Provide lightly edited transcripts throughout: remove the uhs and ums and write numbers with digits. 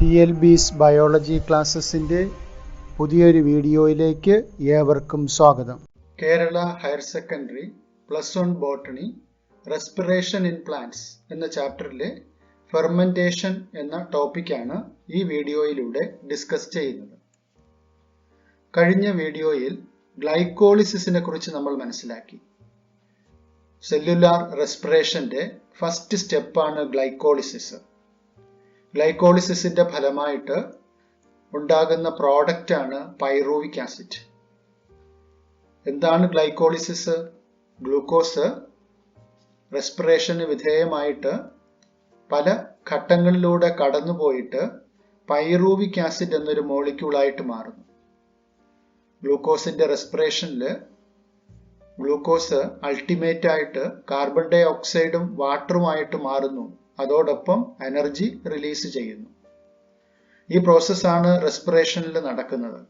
TLB's biology ക്ലാസ്സസിൻ്റെ പുതിയൊരു വീഡിയോയിലേക്ക് ഏവർക്കും സ്വാഗതം. Kerala higher secondary +1 botany respiration in plants എന്ന ചാപ്റ്ററിലെ ഫെർമെൻറ്റേഷൻ എന്ന ടോപ്പിക്കാണ് ഈ വീഡിയോയിലൂടെ ഡിസ്കസ് ചെയ്യുന്നത്. കഴിഞ്ഞ വീഡിയോയിൽ ഗ്ലൈക്കോളിസിസിനെ കുറിച്ച് നമ്മൾ മനസ്സിലാക്കി. സെല്ലുലാർ റെസ്പിറേഷൻ്റെ ഫസ്റ്റ് സ്റ്റെപ്പാണ് ഗ്ലൈക്കോളിസിസ്. ഗ്ലൈക്കോളിസിസിന്റെ ഫലമായിട്ട് ഉണ്ടാകുന്ന പ്രോഡക്റ്റാണ് പൈറൂവിക് ആസിഡ്. എന്താണ് ഗ്ലൈക്കോളിസിസ്? ഗ്ലൂക്കോസ് റെസ്പിറേഷന് വിധേയമായിട്ട് പല ഘട്ടങ്ങളിലൂടെ കടന്നുപോയിട്ട് പൈറൂവിക് ആസിഡ് എന്നൊരു മോളിക്യൂളായിട്ട് മാറുന്നു. ഗ്ലൂക്കോസിന്റെ റെസ്പിറേഷനിൽ ഗ്ലൂക്കോസ് അൾട്ടിമേറ്റ് ആയിട്ട് കാർബൺ ഡൈ ഓക്സൈഡും വാട്ടറുമായിട്ട് മാറുന്നു. അതോടൊപ്പം എനർജി റിലീസ് ചെയ്യുന്നു. ഈ പ്രോസസ്സാണ് റെസ്പിറേഷനിൽ നടക്കുന്നത്.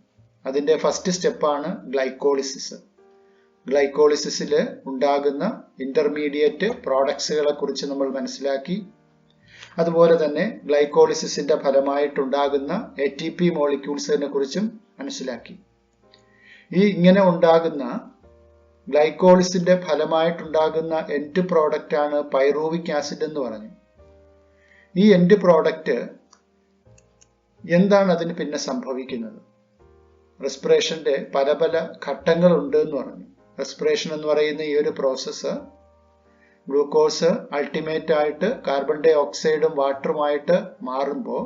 അതിൻ്റെ ഫസ്റ്റ് സ്റ്റെപ്പാണ് ഗ്ലൈക്കോളിസിസ്. ഗ്ലൈക്കോളിസിസിൽ ഉണ്ടാകുന്ന ഇന്റർമീഡിയറ്റ് പ്രോഡക്ട്സുകളെ കുറിച്ച് നമ്മൾ മനസ്സിലാക്കി. അതുപോലെ തന്നെ ഗ്ലൈക്കോളിസിസിന്റെ ഫലമായിട്ടുണ്ടാകുന്ന ATP മോളിക്യൂൾസിനെ കുറിച്ചും മനസ്സിലാക്കി. ഇങ്ങനെ ഉണ്ടാകുന്ന ഗ്ലൈക്കോളിസിന്റെ ഫലമായിട്ടുണ്ടാകുന്ന എൻഡ് പ്രോഡക്റ്റ് ആണ് പൈറൂവിക് ആസിഡ് എന്ന് പറഞ്ഞു. ഈ എൻഡ് പ്രോഡക്റ്റ് എന്താണ് അതിന് പിന്നെ സംഭവിക്കുന്നത്? റെസ്പിറേഷന്റെ പല പല ഘട്ടങ്ങളുണ്ട് എന്ന് പറഞ്ഞു. റെസ്പിറേഷൻ എന്ന് പറയുന്ന ഈ ഒരു പ്രോസസ്സ് ഗ്ലൂക്കോസ് അൾട്ടിമേറ്റ് ആയിട്ട് കാർബൺ ഡൈ ഓക്സൈഡും വാട്ടറുമായിട്ട് മാറുമ്പോൾ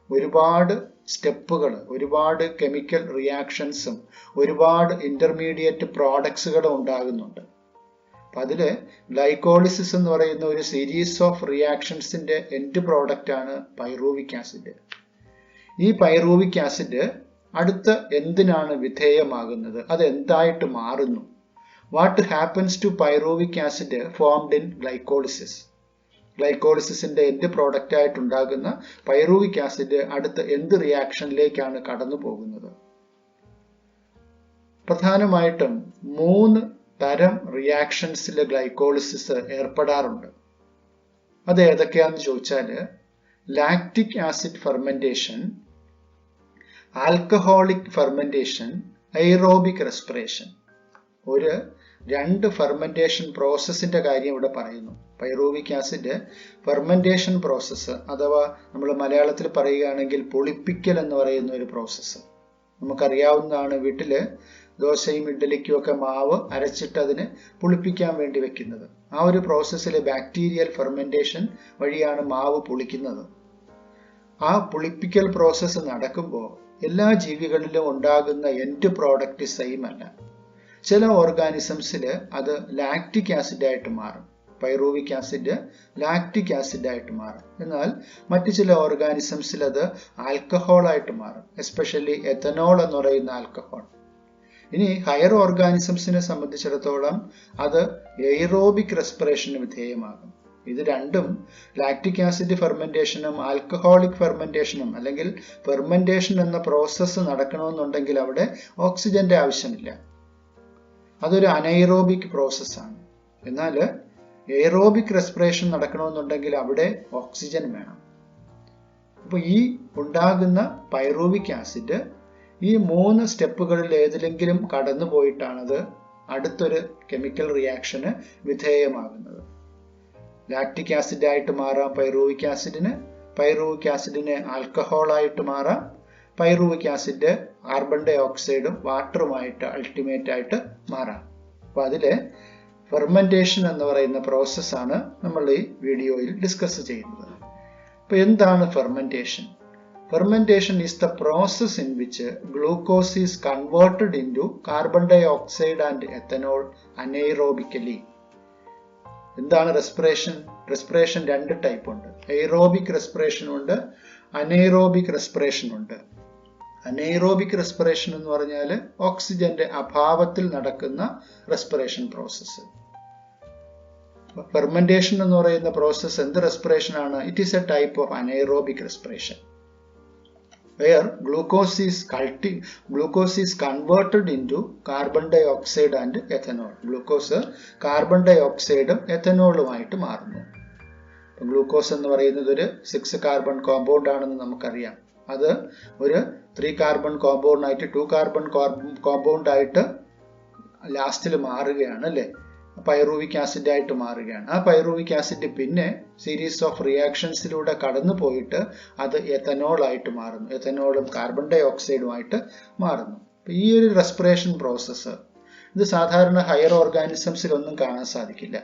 ഒരുപാട് സ്റ്റെപ്പുകൾ, ഒരുപാട് കെമിക്കൽ റിയാക്ഷൻസും ഒരുപാട് ഇന്റർമീഡിയറ്റ് പ്രോഡക്ട്സുകളും ഉണ്ടാകുന്നുണ്ട്. അതില് ഗ്ലൈക്കോളിസിസ് എന്ന് പറയുന്ന ഒരു സീരീസ് ഓഫ് റിയാക്ഷൻസിന്റെ എൻഡ് പ്രോഡക്റ്റ് ആണ് പൈറൂവിക് ആസിഡ്. ഈ പൈറൂവിക് ആസിഡ് അടുത്ത എന്തിനാണ് വിധേയമാകുന്നത്? അത് എന്തായിട്ട് മാറുന്നു? What happens to pyruvic acid formed in glycolysis? ഗ്ലൈക്കോളിസിസിന്റെ എൻഡ് പ്രോഡക്റ്റ് ആയിട്ടുണ്ടാകുന്ന പൈറൂവിക് ആസിഡ് അടുത്ത എന്ത് റിയാക്ഷനിലേക്കാണ് കടന്നു പോകുന്നത്? പ്രധാനമായിട്ടും 3 തരം റിയാക്ഷൻസിൽ ഗ്ലൈക്കോളിസിസ് ഏർപ്പെടാറുണ്ട്. അത് ഏതൊക്കെയാന്ന് ചോദിച്ചാൽ lactic acid fermentation, alcoholic fermentation, aerobic respiration. ഒരു 2 ഫെർമെന്റേഷൻ പ്രോസസ്സിന്റെ കാര്യം ഇവിടെ പറയുന്നു. പൈറൂവിക് ആസിഡ് ഫെർമെന്റേഷൻ പ്രോസസ്സ്, അഥവാ നമ്മൾ മലയാളത്തിൽ പറയുകയാണെങ്കിൽ പുളിപ്പിക്കൽ എന്ന് പറയുന്ന ഒരു പ്രോസസ്സ്. നമുക്കറിയാവുന്നതാണ്, വീട്ടില് ദോശയും ഇഡ്ഡലിക്കും ഒക്കെ മാവ് അരച്ചിട്ട് അതിന് പുളിപ്പിക്കാൻ വേണ്ടി വെക്കുന്നത്. ആ ഒരു പ്രോസസ്സിൽ ബാക്ടീരിയൽ ഫെർമെന്റേഷൻ വഴിയാണ് മാവ് പുളിക്കുന്നത്. ആ പുളിപ്പിക്കൽ പ്രോസസ്സ് നടക്കുമ്പോൾ എല്ലാ ജീവികളിലും ഉണ്ടാകുന്ന എൻഡ് പ്രോഡക്റ്റ് സെയിം അല്ല. ചില ഓർഗാനിസംസിൽ അത് ലാക്റ്റിക് ആസിഡ് ആയിട്ട് മാറും. പൈറൂവിക് ആസിഡ് ലാക്റ്റിക് ആസിഡ് ആയിട്ട് മാറും. എന്നാൽ മറ്റു ചില ഓർഗാനിസംസിൽ അത് ആൽക്കഹോൾ ആയിട്ട് മാറും, എസ്പെഷ്യലി എഥനോൾ എന്ന് പറയുന്ന ആൽക്കഹോൾ. ഇനി ഹയർ ഓർഗാനിസംസിനെ സംബന്ധിച്ചിടത്തോളം അത് എയ്റോബിക് റെസ്പിറേഷന് വിധേയമാകും. ഇത് രണ്ടും ലാക്റ്റിക് ആസിഡ് ഫെർമെന്റേഷനും ആൽക്കഹോളിക് ഫെർമെന്റേഷനും അല്ലെങ്കിൽ ഫെർമെന്റേഷൻ എന്ന പ്രോസസ്സ് നടക്കണമെന്നുണ്ടെങ്കിൽ അവിടെ ഓക്സിജന്റെ ആവശ്യമില്ല. അതൊരു അനൈറോബിക് പ്രോസസ്സാണ്. എന്നാൽ എയ്റോബിക് റെസ്പിറേഷൻ നടക്കണമെന്നുണ്ടെങ്കിൽ അവിടെ ഓക്സിജൻ വേണം. അപ്പോൾ ഈ ഉണ്ടാകുന്ന പൈറൂവിക് ആസിഡ് ഈ 3 സ്റ്റെപ്പുകളിൽ ഏതിലെങ്കിലും കടന്നു പോയിട്ടാണത് അടുത്തൊരു കെമിക്കൽ റിയാക്ഷന് വിധേയമാകുന്നത്. ലാക്റ്റിക് ആസിഡ് ആയിട്ട് മാറാം പൈറൂവിക് ആസിഡിന്, പൈറൂവിക് ആസിഡിന് ആൽക്കഹോൾ ആയിട്ട് മാറാം, പൈറൂവിക് ആസിഡ് കാർബൺ ഡൈ ഓക്സൈഡും വാട്ടറുമായിട്ട് അൾട്ടിമേറ്റ് ആയിട്ട് മാറാം. അപ്പൊ അതില് ഫെർമെന്റേഷൻ എന്ന് പറയുന്ന പ്രോസസ്സാണ് നമ്മൾ ഈ വീഡിയോയിൽ ഡിസ്കസ് ചെയ്യുന്നത്. അപ്പൊ എന്താണ് fermentation? Fermentation is the process in which glucose is converted into carbon dioxide and ethanol anaerobically. എന്താണ് റെസ്പിറേഷൻ? റെസ്പിറേഷൻ 2 ടൈപ്പ് ഉണ്ട്. എയ്റോബിക് റെസ്പിറേഷൻ ഉണ്ട്, അനൈറോബിക് റെസ്പിറേഷൻ ഉണ്ട്. അനൈറോബിക് റെസ്പിറേഷൻ എന്ന് പറഞ്ഞാൽ ഓക്സിജന്റെ അഭാവത്തിൽ നടക്കുന്ന റെസ്പിറേഷൻ പ്രോസസ്സ്. ഫെർമെന്റേഷൻ എന്ന് പറയുന്ന പ്രോസസ്സ് എന്ത് റെസ്പിറേഷൻ ആണ്? It is A type of anaerobic respiration where glucose is converted into carbon dioxide and ethanol. Glucose carbon dioxide ethanol മാറുന്നു. ഗ്ലൂക്കോസ് എന്ന് പറയുന്നത് ഒരു 6 കാർബൺ കോമ്പൗണ്ട് ആണെന്ന് നമുക്കറിയാം. അത് ഒരു 3 കാർബൺ കോമ്പൗണ്ട് ആയിട്ട് 2 കാർബൺ കോമ്പൗണ്ട് ആയിട്ട് ലാസ്റ്റിൽ മാറുകയാണ് അല്ലേ, പൈറൂവിക് ആസിഡ് ആയിട്ട് മാറുകയാണ്. ആ പൈറൂവിക് ആസിഡ് പിന്നെ സീരീസ് ഓഫ് റിയാക്ഷൻസിലൂടെ കടന്നു പോയിട്ട് അത് എത്തനോൾ ആയിട്ട് മാറുന്നു, എത്തനോളും കാർബൺ ഡൈ ഓക്സൈഡുമായിട്ട് മാറുന്നു. ഈ ഒരു റെസ്പിറേഷൻ പ്രോസസ്സ് ഇത് സാധാരണ ഹയർ ഓർഗാനിസംസിലൊന്നും കാണാൻ സാധിക്കില്ല.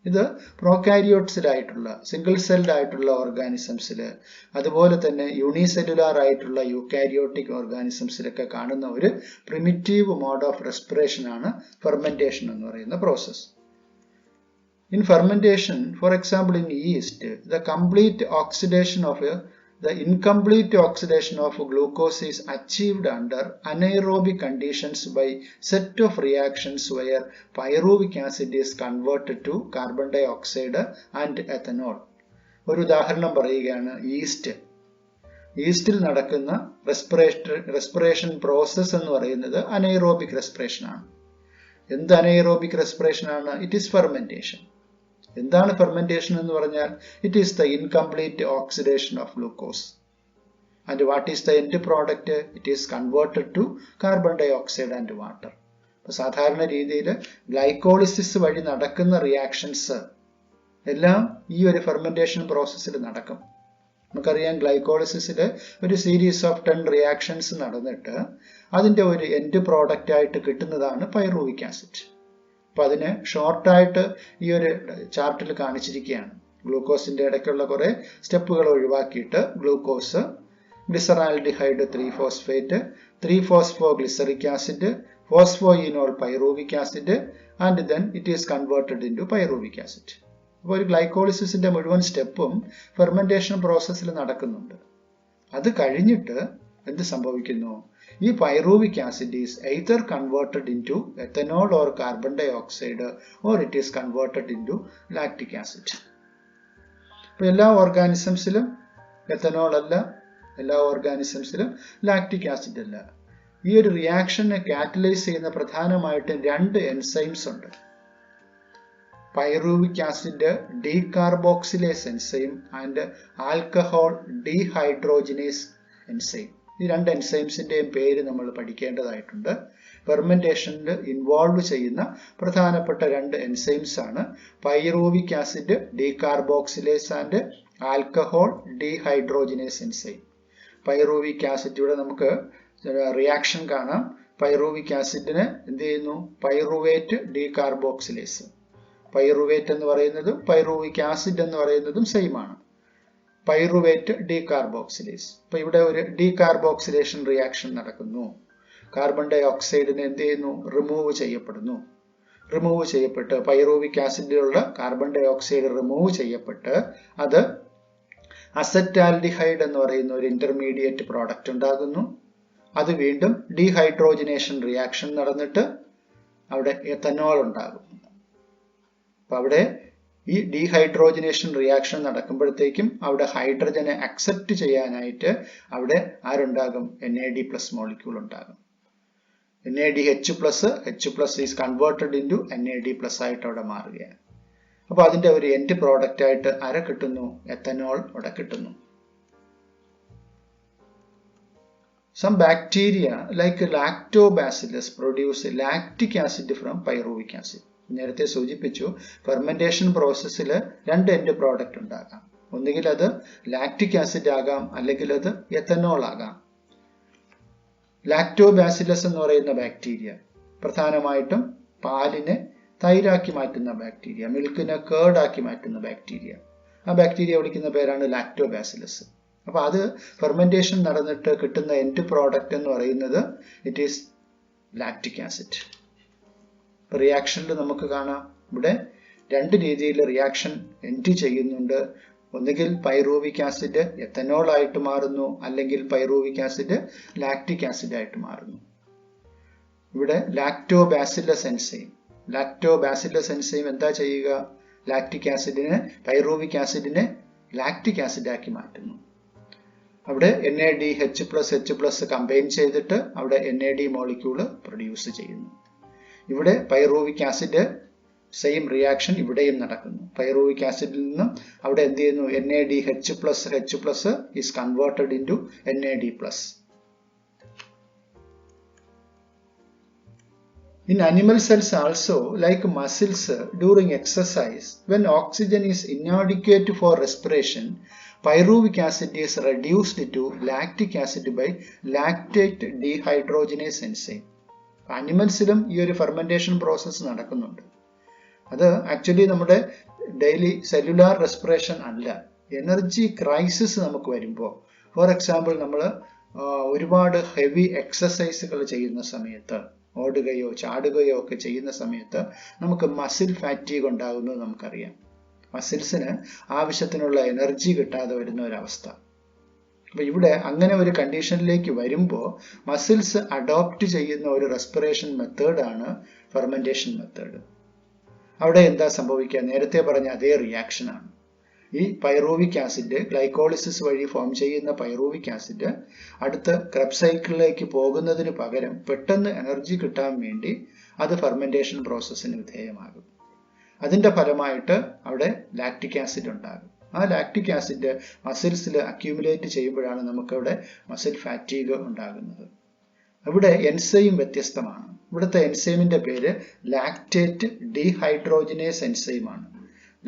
ഇത് പ്രോകാരിയോട്സിലായിട്ടുള്ള സിംഗിൾ സെൽഡ് ആയിട്ടുള്ള ഓർഗാനിസംസിൽ, അതുപോലെ തന്നെ യൂണിസെല്ലുലാർ ആയിട്ടുള്ള യൂക്കാരിയോട്ടിക് ഓർഗാനിസംസിലൊക്കെ കാണുന്ന ഒരു പ്രിമിറ്റീവ് മോഡ് ഓഫ് റെസ്പിറേഷൻ ആണ് ഫെർമെന്റേഷൻ എന്ന് പറയുന്ന process. In fermentation, for example in yeast, the incomplete oxidation of glucose is achieved under anaerobic conditions by set of reactions where pyruvic acid is converted to carbon dioxide and ethanol. ഒരു ഉദാഹരണം പറയുകയാണ്, ഈസ്റ്റിൽ നടക്കുന്ന respiration process എന്ന് പറയുന്നത് anaerobic respiration ആണ്. എന്ത് anaerobic respiration ആണ്? It is fermentation. എന്താണ് ഫെർമെന്റേഷൻ എന്ന് പറഞ്ഞാൽ? It is the incomplete oxidation of glucose. And what is the end product? It is converted to carbon dioxide and water. സാധാരണ രീതിയിൽ ഗ്ലൈക്കോളിസിസ് വഴി നടക്കുന്ന റിയാക്ഷൻസ് എല്ലാം ഈ ഒരു ഫെർമെന്റേഷൻ പ്രോസസ്സിൽ നടക്കും. നമുക്കറിയാം, ഗ്ലൈക്കോളിസിസിൽ ഒരു സീരീസ് ഓഫ് 10 റിയാക്ഷൻസ് നടന്നിട്ട് അതിൻ്റെ ഒരു എൻഡ് പ്രോഡക്റ്റ് ആയിട്ട് കിട്ടുന്നതാണ് പൈറൂവിക് ആസിഡ്. അപ്പൊ അതിനെ ഷോർട്ടായിട്ട് ഈ ഒരു ചാർട്ടിൽ കാണിച്ചിരിക്കുകയാണ്. ഗ്ലൂക്കോസിന്റെ ഇടയ്ക്കുള്ള കുറെ സ്റ്റെപ്പുകൾ ഒഴിവാക്കിയിട്ട് glucose, glyceraldehyde three phosphate, three phosphoglyceric acid, phosphoenol pyruvic acid, and then it is converted in to pyruvic acid. അപ്പോൾ ഒരു ഗ്ലൈക്കോളിസിസിന്റെ മുഴുവൻ സ്റ്റെപ്പും ഫെർമെന്റേഷൻ പ്രോസസ്സിൽ നടക്കുന്നുണ്ട്. അത് കഴിഞ്ഞിട്ട് എന്ത് സംഭവിക്കുന്നു? ഈ pyruvic acid is either converted into ethanol or carbon dioxide or it is converted into lactic acid. അപ്പോൾ എല്ലാ ഓർഗാനിസംസിലും എത്തനോൾ അല്ല, എല്ലാ ഓർഗാനിസംസിലും ലാക്റ്റിക് ആസിഡ് അല്ല. ഈ ഒരു റിയാക്ഷനെ കാറ്റലൈസ് ചെയ്യുന്ന പ്രധാനമായിട്ടും 2 എൻസൈംസ് ഉണ്ട്. Pyruvic acid decarboxylase enzyme and alcohol dehydrogenase enzyme. ഈ 2 എൻസൈംസിന്റെയും പേര് നമ്മൾ പഠിക്കേണ്ടതായിട്ടുണ്ട്. ഫെർമെന്റേഷനിൽ ഇൻവോൾവ് ചെയ്യുന്ന പ്രധാനപ്പെട്ട 2 എൻസൈംസ് ആണ് pyruvic acid decarboxylase and alcohol dehydrogenase enzyme. Pyruvic acid, ഇവിടെ നമുക്ക് റിയാക്ഷൻ കാണാം. പൈറൂവിക് ആസിഡിന് എന്ത് ചെയ്യുന്നു? പൈറുവേറ്റ് ഡീകാർബോക്സിലേസ്. പൈറുവേറ്റ് എന്ന് പറയുന്നതും പൈറൂവിക് ആസിഡ് എന്ന് പറയുന്നതും സെയിം ആണ്. Pyruvate decarboxylase. അപ്പൊ ഇവിടെ ഒരു ഡീകാർബോക്സിലേഷൻ റിയാക്ഷൻ നടക്കുന്നു. കാർബൺ ഡൈ ഓക്സൈഡിനെ എന്ത് ചെയ്യുന്നു? റിമൂവ് ചെയ്യപ്പെടുന്നു. റിമൂവ് ചെയ്യപ്പെട്ട് പൈറൂവിക് ആസിഡിലുള്ള കാർബൺ ഡൈ ഓക്സൈഡ് റിമൂവ് ചെയ്യപ്പെട്ട് അത് അസറ്റാൽഡിഹൈഡ് എന്ന് പറയുന്ന ഒരു ഇന്റർമീഡിയറ്റ് പ്രോഡക്റ്റ് ഉണ്ടാകുന്നു. അത് വീണ്ടും ഡീഹൈഡ്രോജിനേഷൻ റിയാക്ഷൻ നടന്നിട്ട് അവിടെ എത്തനോൾ ഉണ്ടാകും. അപ്പൊ അവിടെ ഈ ഡീഹൈഡ്രോജിനേഷൻ റിയാക്ഷൻ നടക്കുമ്പോഴത്തേക്കും അവിടെ ഹൈഡ്രജനെ അക്സെപ്റ്റ് ചെയ്യാനായിട്ട് അവിടെ ആരുണ്ടാകും? NAD+ മോളിക്യൂൾ ഉണ്ടാകും. NADH+ is converted in to NAD+ ആയിട്ട് അവിടെ മാറുകയാണ്. അപ്പൊ അതിന്റെ ഒരു എൻഡ് പ്രോഡക്റ്റ് ആയിട്ട് ആരെ കിട്ടുന്നു? എത്തനോൾ അവിടെ കിട്ടുന്നു. Some bacteria like lactobacillus produce lactic acid from pyruvic acid. നേരത്തെ സൂചിപ്പിച്ചു, ഫെർമെന്റേഷൻ പ്രോസസ്സിൽ 2 എൻഡ് പ്രോഡക്റ്റ് ഉണ്ടാകാം. ഒന്നുകിൽ അത് ലാക്റ്റിക് ആസിഡ് ആകാം, അല്ലെങ്കിൽ അത് എത്തനോൾ ആകാം. ലാക്ടോബാസിലസ് എന്ന് പറയുന്ന ബാക്ടീരിയ പ്രധാനമായിട്ടും പാലിനെ തൈരാക്കി മാറ്റുന്ന ബാക്ടീരിയ, മിൽക്കിനെ കേർഡാക്കി മാറ്റുന്ന ബാക്ടീരിയ. ആ ബാക്ടീരിയ വിളിക്കുന്ന പേരാണ് ലാക്ടോബാസിലസ്. അപ്പൊ അത് ഫെർമെന്റേഷൻ നടന്നിട്ട് കിട്ടുന്ന എൻഡ് പ്രോഡക്റ്റ് എന്ന് പറയുന്നത് ഇറ്റ് ഈസ് ലാക്റ്റിക് ആസിഡ്. റിയാക്ഷനിൽ നമുക്ക് കാണാം, ഇവിടെ 2 രീതിയിൽ റിയാക്ഷൻ എൻഡ് ചെയ്യുന്നുണ്ട്. ഒന്നുകിൽ പൈറൂവിക് ആസിഡ് എത്തനോൾ ആയിട്ട് മാറുന്നു, അല്ലെങ്കിൽ പൈറൂവിക് ആസിഡ് ലാക്റ്റിക് ആസിഡ് ആയിട്ട് മാറുന്നു. ഇവിടെ ലാക്ടോബാസിലസ് എൻസൈം എന്താ ചെയ്യുക? ലാക്റ്റിക് ആസിഡിനെ, പൈറൂവിക് ആസിഡിനെ ലാക്റ്റിക് ആസിഡ് ആക്കി മാറ്റുന്നു. അവിടെ NADH+H+ കമ്പൈൻ ചെയ്തിട്ട് അവിടെ NAD മോളിക്യൂള് പ്രൊഡ്യൂസ് ചെയ്യുന്നു. ഇവിടെ പൈറൂവിക് ആസിഡ് സെയിം റിയാക്ഷൻ ഇവിടെയും നടക്കുന്നു. പൈറൂവിക് ആസിഡിൽ നിന്നും അവിടെ എന്ത് ചെയ്യുന്നു? NADH+H+ is converted into NAD+. In animal cells also, like muscles, during exercise, when oxygen is inadequate for respiration, pyruvic acid is reduced to lactic acid by lactate dehydrogenase enzyme. Animalസിലും ഈ ഒരു fermentation process നടക്കുന്നുണ്ട്. അത് actually നമ്മുടെ daily cellular respiration അല്ല. Energy crisis നമുക്ക് വരുമ്പോൾ, for example നമ്മൾ ഒരുപാട് ഹെവി എക്സസൈസുകൾ ചെയ്യുന്ന സമയത്ത്, ഓടുകയോ ചാടുകയോ ഒക്കെ ചെയ്യുന്ന സമയത്ത് നമുക്ക് മസിൽ ഫാറ്റീഗ് ഉണ്ടാകുന്നത് നമുക്കറിയാം. മസിൽസിന് ആവശ്യത്തിനുള്ള എനർജി കിട്ടാതെ വരുന്ന ഒരവസ്ഥ. അപ്പൊ ഇവിടെ അങ്ങനെ ഒരു കണ്ടീഷനിലേക്ക് വരുമ്പോൾ മസിൽസ് അഡോപ്റ്റ് ചെയ്യുന്ന ഒരു റെസ്പിറേഷൻ മെത്തേഡാണ് ഫെർമെന്റേഷൻ മെത്തേഡ്. അവിടെ എന്താ സംഭവിക്കുക? നേരത്തെ പറഞ്ഞ അതേ റിയാക്ഷൻ ആണ്. ഈ പൈറൂവിക് ആസിഡ്, ഗ്ലൈക്കോളിസിസ് വഴി ഫോം ചെയ്യുന്ന പൈറൂവിക് ആസിഡ് അടുത്ത ക്രെബ്സ് സൈക്കിളിലേക്ക് പോകുന്നതിന് പകരം പെട്ടെന്ന് എനർജി കിട്ടാൻ വേണ്ടി അത് ഫെർമെന്റേഷൻ പ്രോസസ്സിന് വിധേയമാകും. അതിന്റെ ഫലമായിട്ട് അവിടെ ലാക്റ്റിക് ആസിഡ് ഉണ്ടാകും. ആ ലാക്റ്റിക് ആസിഡ് മസിൽസിൽ അക്യൂമുലേറ്റ് ചെയ്യുമ്പോഴാണ് നമുക്കവിടെ മസിൽ ഫാറ്റീഗ് ഉണ്ടാകുന്നത്. ഇവിടെ എൻസൈം വ്യത്യസ്തമാണ്. ഇവിടുത്തെ എൻസൈമിന്റെ പേര് ലാക്റ്റേറ്റ് ഡീഹൈഡ്രോജനേസ് എൻസൈം ആണ്.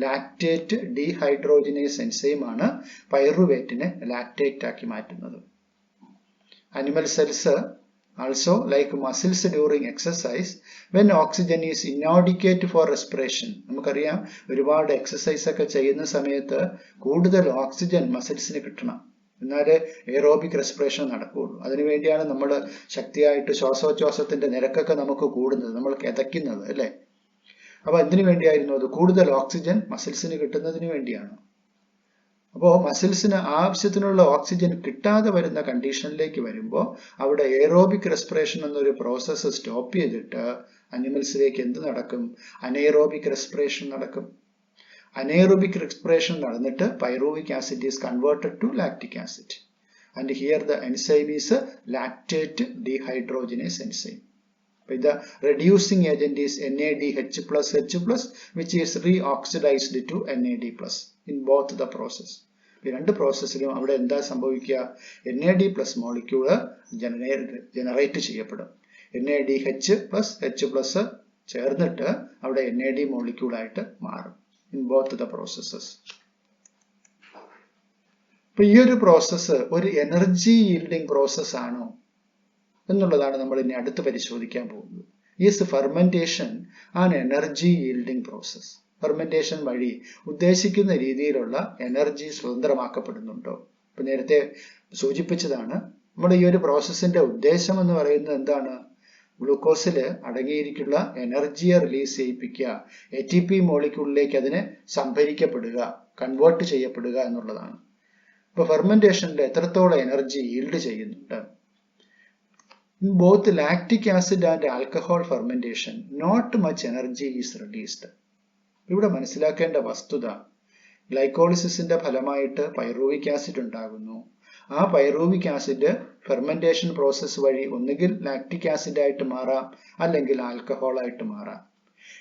ലാക്റ്റേറ്റ് ഡീഹൈഡ്രോജനേസ് എൻസൈം ആണ് പൈറുവേറ്റിനെ ലാക്റ്റേറ്റ് ആക്കി മാറ്റുന്നത്. Animal cells also, like muscles during exercise, when oxygen is inadequate for respiration, നമുക്കറിയാം ഒരുപാട് എക്സസൈസ് ഒക്കെ ചെയ്യുന്ന സമയത്ത് കൂടുതൽ ഓക്സിജൻ മസിൽസിന് കിട്ടണം, എന്നാലേ എയറോബിക് റെസ്പിറേഷൻ നടക്കുകയുള്ളൂ. അതിനുവേണ്ടിയാണ് നമ്മൾ ശക്തിയായിട്ട് ശ്വാസോച്ഛ്വാസത്തിന്റെ നിരക്കൊക്കെ നമുക്ക് കൂടുന്നത്, നമ്മൾ കിതയ്ക്കുന്നത് അല്ലേ. അപ്പൊ എന്തിനു വേണ്ടിയായിരുന്നു അത്? കൂടുതൽ ഓക്സിജൻ മസിൽസിന് കിട്ടുന്നതിന് വേണ്ടിയാണ്. അപ്പോൾ മസിൽസിന് ആവശ്യത്തിനുള്ള ഓക്സിജൻ കിട്ടാതെ വരുന്ന കണ്ടീഷനിലേക്ക് വരുമ്പോൾ അവിടെ എയറോബിക് റെസ്പിറേഷൻ എന്നൊരു പ്രോസസ്സ് സ്റ്റോപ്പ് ചെയ്തിട്ട് അനിമൽസിലേക്ക് എന്ത് നടക്കും? അനൈറോബിക് റെസ്പിറേഷൻ നടക്കും. അനൈറോബിക് റെസ്പിറേഷൻ നടന്നിട്ട് pyruvic acid is converted to lactic acid. And here the enzyme is lactate dehydrogenase enzyme. The reducing agent is NADH+H+, which is reoxidized to NAD+. in both the process. ഈ രണ്ട് പ്രോസസ്സിലും അവിടെ എന്താ സംഭവിക്കുക? NAD+ molecule generate ചെയ്യപ്പെടും. NADH+H+ ചേർന്നിട്ട് അവിടെ NAD മോളിക്യൂളായിട്ട് മാറും. In both the processes. അപ്പൊ ഈ ഒരു പ്രോസസ്സ് ഒരു എനർജി yielding പ്രോസസ് ആണോ എന്നുള്ളതാണ് നമ്മൾ ഇനി അടുത്ത് പരിശോധിക്കാൻ പോകുന്നത്. Is fermentation an energy yielding process? Fermentation വഴി ഉദ്ദേശിക്കുന്ന രീതിയിലുള്ള എനർജി സ്വതന്ത്രമാക്കപ്പെടുന്നുണ്ടോ? ഇപ്പൊ നേരത്തെ സൂചിപ്പിച്ചതാണ്, നമ്മുടെ ഈ ഒരു പ്രോസസ്സിന്റെ ഉദ്ദേശം എന്ന് പറയുന്നത് എന്താണ്? ഗ്ലൂക്കോസിൽ അടങ്ങിയിരിക്കുന്ന എനർജിയെ റിലീസ് ചെയ്യിപ്പിക്കുക, ATP മോളിക്യൂളിലേക്ക് അതിനെ സംഭരിക്കപ്പെടുക, കൺവേർട്ട് ചെയ്യപ്പെടുക എന്നുള്ളതാണ്. ഇപ്പൊ ഫെർമെന്റേഷനിൽ എത്രത്തോളം എനർജി ഈൽഡ് ചെയ്യുന്നുണ്ട്? In both lactic acid and alcohol fermentation, not much energy is released. ഇവിടെ മനസ്സിലാക്കേണ്ട വസ്തുത, ഗ്ലൈക്കോളിസിന്റെ ഫലമായിട്ട് പൈറൂവിക് ആസിഡ് ഉണ്ടാകുന്നു. ആ പൈറൂവിക് ആസിഡ് ഫെർമെന്റേഷൻ പ്രോസസ് വഴി ഒന്നുകിൽ ലാക്റ്റിക് ആസിഡ് ആയിട്ട് മാറാം, അല്ലെങ്കിൽ ആൽക്കഹോൾ ആയിട്ട് മാറാം.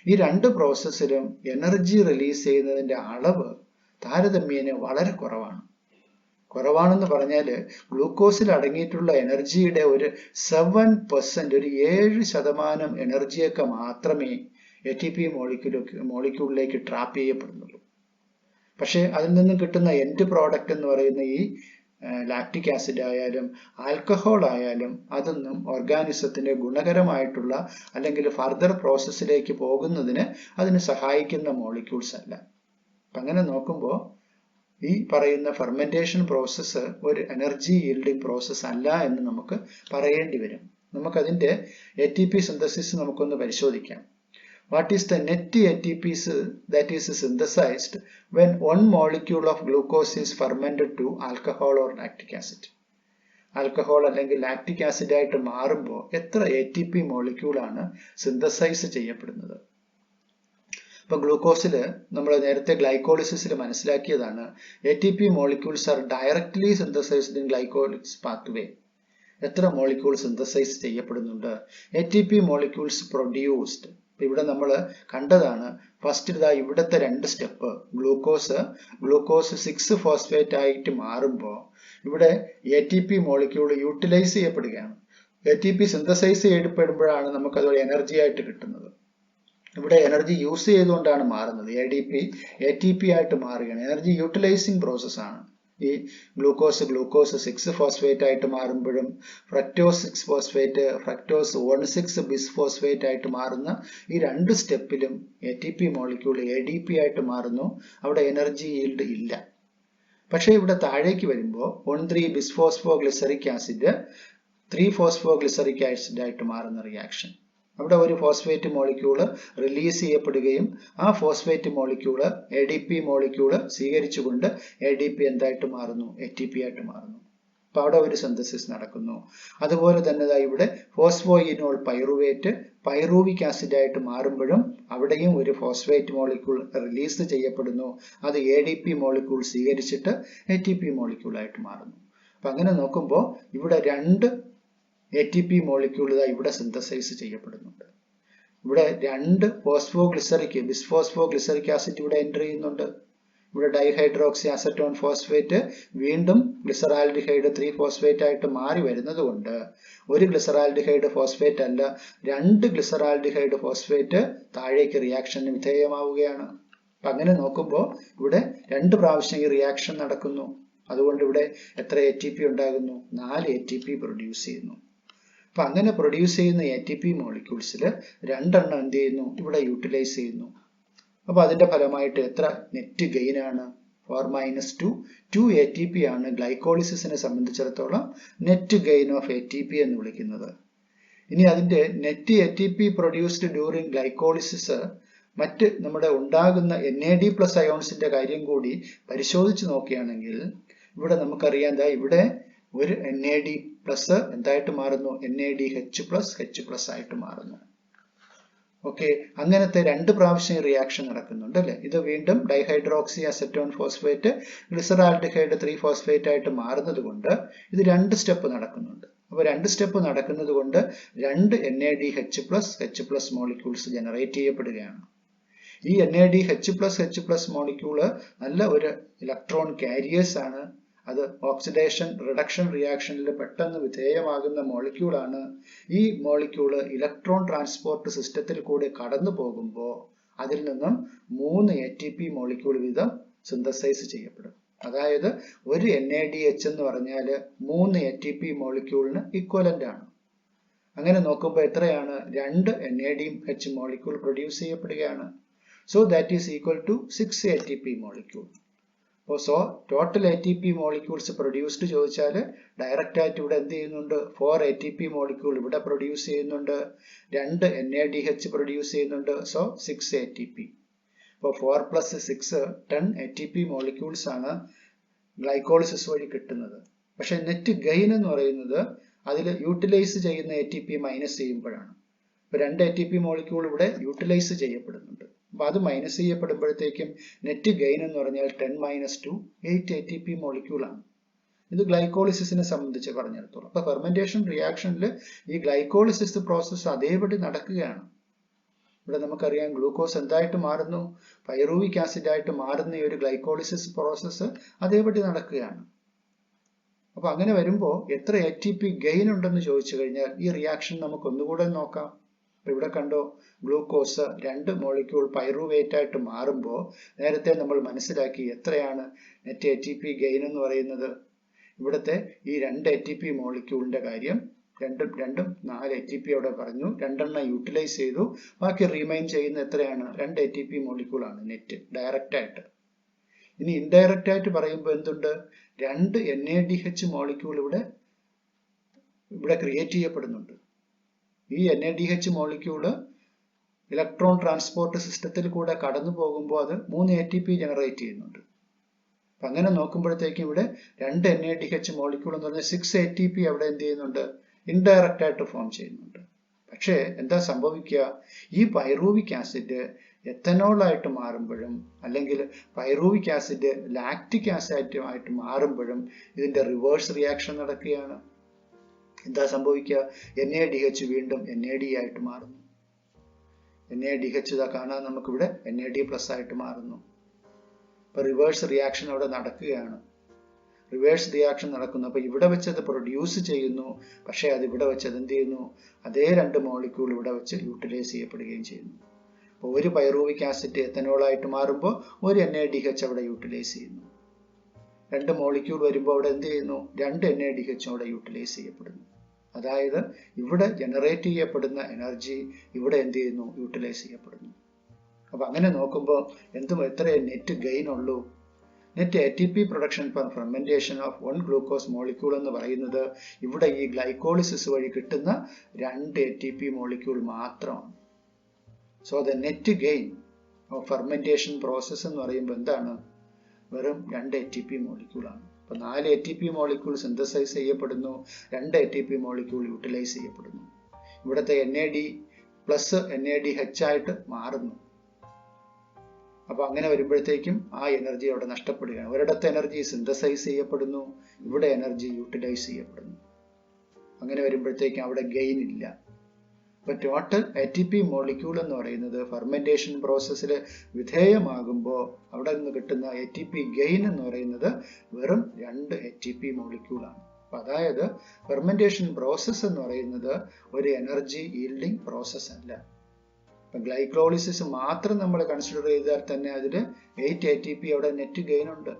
ഈ രണ്ട് പ്രോസസ്സിലും എനർജി റിലീസ് ചെയ്യുന്നതിന്റെ അളവ് താരതമ്യേന വളരെ കുറവാണ്. കുറവാണെന്ന് പറഞ്ഞാൽ ഗ്ലൂക്കോസിൽ അടങ്ങിയിട്ടുള്ള എനർജിയുടെ ഒരു 7%, ഒരു 7% എനർജിയൊക്കെ മാത്രമേ ATP മോളിക്യൂളിലേക്ക് ട്രാപ്പ് ചെയ്യപ്പെടുന്നുള്ളൂ. പക്ഷെ അതിൽ നിന്നും കിട്ടുന്ന എൻഡ് പ്രോഡക്റ്റ് എന്ന് പറയുന്ന ഈ ലാക്റ്റിക് ആസിഡ് ആയാലും ആൽക്കഹോൾ ആയാലും അതൊന്നും ഓർഗാനിസത്തിന് ഗുണകരമായിട്ടുള്ള അല്ലെങ്കിൽ ഫർദർ പ്രോസസ്സിലേക്ക് പോകുന്നതിന് അതിന് സഹായിക്കുന്ന മോളിക്യൂൾസ് അല്ല. അപ്പം അങ്ങനെ നോക്കുമ്പോൾ ഈ പറയുന്ന ഫെർമെന്റേഷൻ പ്രോസസ്സ് ഒരു എനർജി yielding പ്രോസസ് അല്ല എന്ന് നമുക്ക് പറയേണ്ടി വരും. നമുക്കതിന്റെ ATP സിന്തസിസ് നമുക്കൊന്ന് പരിശോധിക്കാം. What is the net ATPs that is synthesized when one molecule of glucose is fermented to alcohol or lactic acid? Alcohol അല്ലെങ്കിൽ ലാക്റ്റിക് ആസിഡ് ആയിട്ട് മാറുമ്പോൾ എത്ര ATP മോളിക്യൂളാണ് സിന്തസൈസ് ചെയ്യപ്പെടുന്നത്? ഇപ്പൊ ഗ്ലൂക്കോസില് നമ്മൾ നേരത്തെ ഗ്ലൈക്കോളിസിസിൽ മനസ്സിലാക്കിയതാണ്, ATP molecules R directly synthesised in glycolysis pathway. എത്ര molecule synthesise ചെയ്യപ്പെടുന്നുണ്ട്? ATP മോളിക്യൂൾസ് പ്രൊഡ്യൂസ്ഡ് ഇവിടെ നമ്മൾ കണ്ടതാണ് ഫസ്റ്റ് ഇതാ ഇവിടുത്തെ രണ്ട് സ്റ്റെപ്പ് ഗ്ലൂക്കോസ് 6 ഫോസ്ഫേറ്റ് ആയിട്ട് മാറുമ്പോൾ ഇവിടെ ATP മോളിക്യൂൾ യൂട്ടിലൈസ് ചെയ്യപ്പെടുകയാണ്. ATP സിന്തസൈസ് ചെയ്യപ്പെടുമ്പോഴാണ് നമുക്ക് അതൊരു എനർജി ആയിട്ട് കിട്ടുന്നത്. ഇവിടെ എനർജി യൂസ് ചെയ്തുകൊണ്ടാണ് മാറുന്നത്. ATP ആയിട്ട് മാറുകയാണ്. എനർജി യൂട്ടിലൈസിങ് പ്രോസസ്സാണ്. ഈ ഗ്ലൂക്കോസ് 6 ഫോസ്ഫേറ്റ് ആയിട്ട് മാറുമ്പോഴും ഫ്രക്ടോസ് 6 ഫോസ്ഫേറ്റ് ഫ്രക്ടോസ് 1,6 ബിസ്ഫോസ്ഫേറ്റ് ആയിട്ട് മാറുന്ന ഈ രണ്ട് സ്റ്റെപ്പിലും ATP മോളിക്യൂൾ ADP ആയിട്ട് മാറുന്നു. അവിടെ എനർജി ഈൽഡ് ഇല്ല. പക്ഷേ ഇവിടെ താഴേക്ക് വരുമ്പോൾ 1,3 ബിസ്ഫോസ്ഫോഗ്ലിസറിക് ആസിഡ് 3 ഫോസ്ഫോഗ്ലിസറിക് ആസിഡ് ആയിട്ട് മാറുന്ന റിയാക്ഷൻ. അവിടെ ഒരു ഫോസ്ഫേറ്റ് മോളിക്യൂള് റിലീസ് ചെയ്യപ്പെടുകയും ആ ഫോസ്ഫേറ്റ് മോളിക്യൂള് ADP മോളിക്യൂള് സ്വീകരിച്ചുകൊണ്ട് ADP എന്തായിട്ട് മാറുന്നു? ATP ആയിട്ട് മാറുന്നു. അപ്പൊ അവിടെ ഒരു സിന്തസിസ് നടക്കുന്നു. അതുപോലെ തന്നെ ഇവിടെ ഫോസ്ഫോയിനോൾ പൈറുവേറ്റ് പൈറൂവിക് ആസിഡ് ആയിട്ട് മാറുമ്പോഴും അവിടെയും ഒരു ഫോസ്ഫേറ്റ് മോളിക്യൂൾ റിലീസ് ചെയ്യപ്പെടുന്നു. അത് ADP മോളിക്യൂൾ സ്വീകരിച്ചിട്ട് ATP മോളിക്യൂൾ ആയിട്ട് മാറുന്നു. അപ്പൊ അങ്ങനെ നോക്കുമ്പോൾ ഇവിടെ രണ്ട് ATP മോളിക്യൂൾ ഇവിടെ സിന്തസൈസ് ചെയ്യപ്പെടുന്നുണ്ട്. ഇവിടെ രണ്ട് ബിസ്ഫോസ്ഫോഗ്ലിസറിക് ആസിഡ് ഇവിടെ എൻ്റർ ചെയ്യുന്നുണ്ട്. ഇവിടെ ഡൈഹൈഡ്രോക്സി അസറ്റോൺ ഫോസ്ഫേറ്റ് വീണ്ടും ഗ്ലിസറാൽഡിഹൈഡ് 3 ഫോസ്ഫേറ്റ് ആയിട്ട് മാറി വരുന്നത് കൊണ്ട് ഒരു ഗ്ലിസറാൽഡിഹൈഡ് ഫോസ്ഫേറ്റ് അല്ല, രണ്ട് ഗ്ലിസറാൽഡിഹൈഡ് ഫോസ്ഫേറ്റ് താഴേക്ക് റിയാക്ഷന് വിധേയമാവുകയാണ്. അപ്പൊ അങ്ങനെ നോക്കുമ്പോൾ ഇവിടെ 2 പ്രാവശ്യം ഈ റിയാക്ഷൻ നടക്കുന്നു. അതുകൊണ്ട് ഇവിടെ എത്ര ATP ഉണ്ടാകുന്നു? 4 ATP പ്രൊഡ്യൂസ് ചെയ്യുന്നു. അപ്പൊ അങ്ങനെ പ്രൊഡ്യൂസ് ചെയ്യുന്ന ATP മോളിക്യൂൾസിൽ 2 എണ്ണം എന്ത് ചെയ്യുന്നു? ഇവിടെ യൂട്ടിലൈസ് ചെയ്യുന്നു. അപ്പൊ അതിന്റെ ഫലമായിട്ട് എത്ര നെറ്റ് ഗെയിൻ ആണ്? 4 - 2 ATP ആണ് ഗ്ലൈക്കോളിസിസിനെ സംബന്ധിച്ചിടത്തോളം നെറ്റ് ഗെയിൻ ഓഫ് ATP എന്ന് വിളിക്കുന്നത്. ഇനി അതിന്റെ net ATP produced during glycolysis മറ്റ് നമ്മുടെ ഉണ്ടാകുന്ന NAD+ അയോൺസിന്റെ കാര്യം കൂടി പരിശോധിച്ച് നോക്കുകയാണെങ്കിൽ ഇവിടെ നമുക്കറിയാം ഇവിടെ ഒരു NAD+ എന്തായിട്ട് മാറുന്നു? NADH+ ആയിട്ട് മാറുന്നു. ഓക്കെ, അങ്ങനത്തെ 2 പ്രാവശ്യം റിയാക്ഷൻ നടക്കുന്നുണ്ട് അല്ലെ. ഇത് വീണ്ടും ഡൈഹൈഡ്രോക്സി അസറ്റോൺ ഫോസ്ഫേറ്റ് ഗ്ലിസറാൽഡിഹൈഡ് 3 ഫോസ്ഫേറ്റ് ആയിട്ട് മാറുന്നത് കൊണ്ട് ഇത് 2 സ്റ്റെപ്പ് നടക്കുന്നുണ്ട്. അപ്പൊ 2 സ്റ്റെപ്പ് നടക്കുന്നത് കൊണ്ട് 2 NADH+ മോളിക്യൂൾസ് ജനറേറ്റ് ചെയ്യപ്പെടുകയാണ്. ഈ NADH+ മോളിക്യൂള് നല്ല ഒരു ഇലക്ട്രോൺ കാരിയേഴ്സ് ആണ്. അത് ഓക്സിഡേഷൻ റിഡക്ഷൻ റിയാക്ഷനിൽ പെട്ടെന്ന് വിധേയമാകുന്ന മോളിക്യൂളാണ്. ഈ മോളിക്യൂള് ഇലക്ട്രോൺ ട്രാൻസ്പോർട്ട് സിസ്റ്റത്തിൽ കൂടി കടന്നു പോകുമ്പോൾ അതിൽ നിന്നും 3 ATP മോളിക്യൂൾ വീതം സിന്തസൈസ് ചെയ്യപ്പെടും. അതായത് ഒരു NADH എന്ന് പറഞ്ഞാൽ 3 ATP മോളിക്യൂളിന് ഇക്വലന്റ് ആണ്. അങ്ങനെ നോക്കുമ്പോൾ എത്രയാണ്? 2 NADH മോളിക്യൂൾ പ്രൊഡ്യൂസ് ചെയ്യപ്പെടുകയാണ്. So that is equal to 6 ATP molecule. So total ATP molecules produced ചോദിച്ചാൽ ഡയറക്റ്റ് ആയിട്ട് ഇവിടെ എന്ത് ചെയ്യുന്നുണ്ട്? 4 ATP മോളിക്യൂൾ ഇവിടെ പ്രൊഡ്യൂസ് ചെയ്യുന്നുണ്ട്, 2 NADH പ്രൊഡ്യൂസ് ചെയ്യുന്നുണ്ട്. So 6 ATP. അപ്പോൾ 4 + 6 10 ATP മോളിക്യൂൾസ് ആണ് ഗ്ലൈക്കോളിസിസ് വഴി കിട്ടുന്നത്. പക്ഷെ നെറ്റ് ഗെയിൻ എന്ന് പറയുന്നത് അതിൽ യൂട്ടിലൈസ് ചെയ്യുന്ന ATP മൈനസ് ചെയ്യുമ്പോഴാണ്. ഇപ്പൊ 2 ATP മോളിക്യൂൾ ഇവിടെ യൂട്ടിലൈസ് ചെയ്യപ്പെടുന്നുണ്ട്. അപ്പൊ അത് മൈനസ് ചെയ്യപ്പെടുമ്പോഴത്തേക്കും നെറ്റ് ഗെയിൻ എന്ന് പറഞ്ഞാൽ 10 - 2 8 ATP മോളിക്യൂൾ ആണ്. ഇത് ഗ്ലൈക്കോളിസിസിനെ സംബന്ധിച്ച് പറഞ്ഞിടത്തോളം. അപ്പൊ ഫെർമെന്റേഷൻ റിയാക്ഷനിൽ ഈ ഗ്ലൈക്കോളിസിസ് പ്രോസസ്സ് അതേപടി നടക്കുകയാണ്. ഇവിടെ നമുക്കറിയാം ഗ്ലൂക്കോസ് എന്തായിട്ട് മാറുന്നു? പൈറൂവിക് ആസിഡ് ആയിട്ട് മാറുന്ന ഈ ഒരു ഗ്ലൈക്കോളിസിസ് പ്രോസസ്സ് അതേപടി നടക്കുകയാണ്. അപ്പൊ അങ്ങനെ വരുമ്പോൾ എത്ര ATP ഗെയിൻ ഉണ്ടെന്ന് ചോദിച്ചു കഴിഞ്ഞാൽ ഈ റിയാക്ഷൻ നമുക്ക് ഒന്നുകൂടെ നോക്കാം. ഇവിടെ കണ്ടോ, ഗ്ലൂക്കോസ് 2 മോളിക്യൂൾ പൈറുവേറ്റ് ആയിട്ട് മാറുമ്പോൾ നേരത്തെ നമ്മൾ മനസ്സിലാക്കി എത്രയാണ് നെറ്റ് ATP ഗെയിൻ എന്ന് പറയുന്നത്. ഇവിടുത്തെ ഈ 2 ATP മോളിക്യൂളിന്റെ കാര്യം രണ്ടും 4 ATP അവിടെ പറഞ്ഞു, 2 എണ്ണം യൂട്ടിലൈസ് ചെയ്തു, ബാക്കി റീമൈൻ ചെയ്യുന്ന എത്രയാണ്? 2 ATP മോളിക്യൂൾ ആണ് നെറ്റ് ഡയറക്റ്റ് ആയിട്ട്. ഇനി ഇൻഡയറക്റ്റ് ആയിട്ട് പറയുമ്പോൾ എന്തുണ്ട്? 2 NADH മോളിക്യൂൾ ഇവിടെ ക്രിയേറ്റ് ചെയ്യപ്പെടുന്നുണ്ട്. ഈ NADH മോളിക്യൂള് ഇലക്ട്രോൺ ട്രാൻസ്പോർട്ട് സിസ്റ്റത്തിൽ കൂടെ കടന്നു പോകുമ്പോൾ അത് 3 ATP ജനറേറ്റ് ചെയ്യുന്നുണ്ട്. അപ്പൊ അങ്ങനെ നോക്കുമ്പോഴത്തേക്കും ഇവിടെ 2 NADH മോളിക്യൂൾ എന്ന് പറഞ്ഞാൽ 6 ATP അവിടെ എന്ത് ചെയ്യുന്നുണ്ട്? ഇൻഡയറക്റ്റ് ആയിട്ട് ഫോം ചെയ്യുന്നുണ്ട്. പക്ഷേ എന്താ സംഭവിക്കുക? ഈ പൈറൂവിക് ആസിഡ് എത്തനോൾ ആയിട്ട് മാറുമ്പോഴും അല്ലെങ്കിൽ പൈറൂവിക് ആസിഡ് ലാക്റ്റിക് ആസിഡ് ആയിട്ട് മാറുമ്പോഴും ഇതിന്റെ റിവേഴ്സ് റിയാക്ഷൻ നടക്കുകയാണ്. എന്താ സംഭവിക്കുക? NADH വീണ്ടും NAD ആയിട്ട് മാറുന്നു. NaDH ഇതാ കാണാൻ നമുക്കിവിടെ NAD+ ആയിട്ട് മാറുന്നു. അപ്പോൾ റിവേഴ്സ് റിയാക്ഷൻ അവിടെ നടക്കുകയാണ്. റിവേഴ്സ് റിയാക്ഷൻ നടക്കുന്നു. അപ്പോൾ ഇവിടെ വെച്ച് അത് പ്രൊഡ്യൂസ് ചെയ്യുന്നു, പക്ഷേ അത് ഇവിടെ വെച്ച് അത് എന്ത് ചെയ്യുന്നു, അതേ 2 മോളിക്യൂൾ ഇവിടെ വെച്ച് യൂട്ടിലൈസ് ചെയ്യപ്പെടുകയും ചെയ്യുന്നു. അപ്പോൾ ഒരു പൈറൂവിക് ആസിഡ് എത്തനോളായിട്ട് മാറുമ്പോൾ ഒരു NaDH അവിടെ യൂട്ടിലൈസ് ചെയ്യുന്നു. 2 മോളിക്യൂൾ വരുമ്പോൾ അവിടെ എന്ത് ചെയ്യുന്നു, 2 NaDH അവിടെ യൂട്ടിലൈസ് ചെയ്യപ്പെടുന്നു. അതായത് ഇവിടെ ജനറേറ്റ് ചെയ്യപ്പെടുന്ന എനർജി ഇവിടെ എന്ത് ചെയ്യുന്നു, യൂട്ടിലൈസ് ചെയ്യപ്പെടുന്നു. അപ്പൊ അങ്ങനെ നോക്കുമ്പോൾ എത്ര നെറ്റ് ഗെയിൻ ഉള്ളൂ? Net ATP production four fermentation of 1 glucose molecule എന്ന് പറയുന്നത് ഇവിടെ ഈ ഗ്ലൈക്കോളിസിസ് വഴി കിട്ടുന്ന 2 ATP മോളിക്യൂൾ മാത്രമാണ്. So the net gain of fermentation process എന്ന് പറയുമ്പോൾ എന്താണ്, വെറും 2 ATP മോളിക്യൂൾ ആണ്. അപ്പൊ 4 ATP മോളിക്യൂൾ സിന്തസൈസ് ചെയ്യപ്പെടുന്നു, 2 ATP മോളിക്യൂൾ യൂട്ടിലൈസ് ചെയ്യപ്പെടുന്നു. ഇവിടുത്തെ NAD+ NADH ആയിട്ട് മാറുന്നു. അപ്പൊ അങ്ങനെ വരുമ്പോഴത്തേക്കും ആ എനർജി അവിടെ നഷ്ടപ്പെടുകയാണ്. ഒരിടത്ത് എനർജി സിന്തസൈസ് ചെയ്യപ്പെടുന്നു, ഇവിടെ എനർജി യൂട്ടിലൈസ് ചെയ്യപ്പെടുന്നു. അങ്ങനെ വരുമ്പോഴത്തേക്കും അവിടെ ഗെയിൻ ഇല്ല. അപ്പൊ ടോട്ടൽ ATP മോളിക്യൂൾ എന്ന് പറയുന്നത് ഫെർമെന്റേഷൻ പ്രോസസ്സിൽ വിധേയമാകുമ്പോൾ അവിടെ നിന്ന് കിട്ടുന്ന ATP ഗെയിൻ എന്ന് പറയുന്നത് വെറും 2 ATP മോളിക്യൂൾ ആണ്. അപ്പൊ അതായത് ഫെർമെന്റേഷൻ പ്രോസസ്സ് എന്ന് പറയുന്നത് ഒരു എനർജി ഈൽഡിംഗ് പ്രോസസ് അല്ല. ഇപ്പൊ ഗ്ലൈക്കോളിസിസ് മാത്രം നമ്മൾ കൺസിഡർ ചെയ്താൽ തന്നെ അതിൽ 8 ATP അവിടെ നെറ്റ് ഗെയിൻ ഉണ്ട്.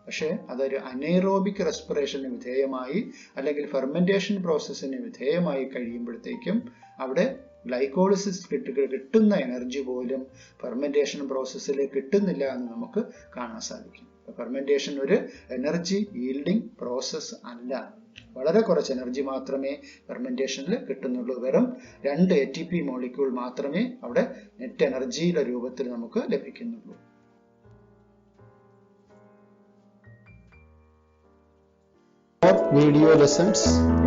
പക്ഷെ അതൊരു അനൈറോബിക് റെസ്പിറേഷന് വിധേയമായി അല്ലെങ്കിൽ ഫെർമെന്റേഷൻ പ്രോസസ്സിന് വിധേയമായി കഴിയുമ്പോഴത്തേക്കും അവിടെ ഗ്ലൈക്കോളിസിസ് കിട്ടുന്ന എനർജി പോലും ഫെർമെന്റേഷൻ പ്രോസസ്സിൽ കിട്ടുന്നില്ല എന്ന് നമുക്ക് കാണാൻ സാധിക്കും. ഫെർമെന്റേഷൻ ഒരു എനർജി ഈൽഡിംഗ് പ്രോസസ് അല്ല. വളരെ കുറച്ച് എനർജി മാത്രമേ ഫെർമെന്റേഷനിൽ കിട്ടുന്നുള്ളൂ. വെറും 2 ATP മോളിക്യൂൾ മാത്രമേ അവിടെ നെറ്റ് എനർജിയുടെ രൂപത്തിൽ നമുക്ക് ലഭിക്കുന്നുള്ളൂ. For video lessons,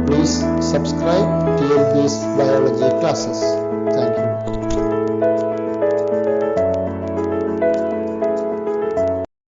please subscribe TLB's biology classes. Thank you.